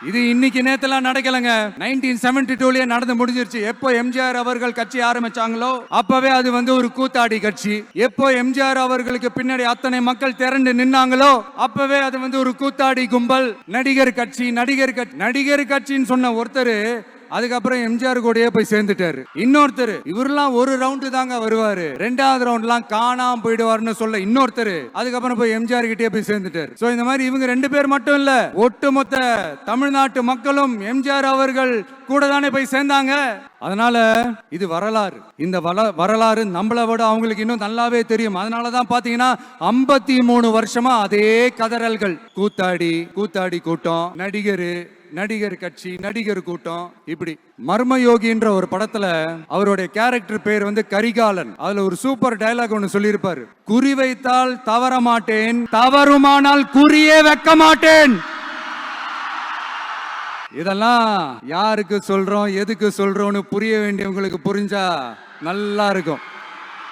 இது இன்னைக்கு நேத்தெல்லாம் நடக்கலங்க. 1972லயே நடந்து முடிஞ்சிருச்சு. எப்போ எம்ஜிஆர் அவர்கள் கட்சி ஆரம்பிச்சாங்களோ அப்பவே அது ஒரு கூத்தாடி கட்சி. எப்போ எம்ஜிஆர் அவர்களுக்கு பின்னாடி அத்தனை மக்கள் திரண்டு நின்னாங்களோ அப்பவே அது ஒரு கூத்தாடி கும்பல். நடிகர் கட்சின்னு சொன்ன ஒருத்தர் அதுக்கப்புறம் எம்ஜிஆர் கூடயே போய் சேர்ந்துட்டாரு. இன்னொருத்தர் இவரெல்லாம் ஒரு ரவுண்டு தாங்க வருவாரு, ரெண்டாவது ரவுண்ட்லாம் காணாம போயிடுவாருன்னு சொல்ல இன்னொருத்தர் அதுக்கப்புறம் போய் எம்ஜிஆர் கிட்டே போய் சேர்ந்துட்டாரு. சோ இந்த மாதிரி இவங்க ரெண்டு பேர் மட்டும் இல்ல, ஒட்டுமொத்த தமிழ்நாட்டு மக்களும் எம்ஜிஆர் அவர்கள் கூட தானே போய் சேர்ந்தாங்க. அதனால இது வரலாறு. இந்த வரலாறு நம்மளை விட அவங்களுக்கு இன்னும் நல்லாவே தெரியும். அதனாலதான் பாத்தீங்கன்னா 53 வருஷமா அதே கதறல்கள். கூத்தாடி கூட்டம், நடிகர் கட்சி, நடிகர் கூட்டம். இப்படி மர்மயோகின்ற ஒரு படத்துல அவருடைய கேரக்டர் பேர் கரிகாலன். அதுல ஒரு சூப்பர் டயலாக் ஒன்னு சொல்லியிருப்பாரு. குறி வைத்தால் தவற மாட்டேன், தவறுமானால் குறியே வைக்க மாட்டேன். இதெல்லாம் யாருக்கு சொல்றோம், எதுக்கு சொல்றோம்னு புரிய வேண்டியவங்களுக்கு புரிஞ்சா நல்லா இருக்கும்.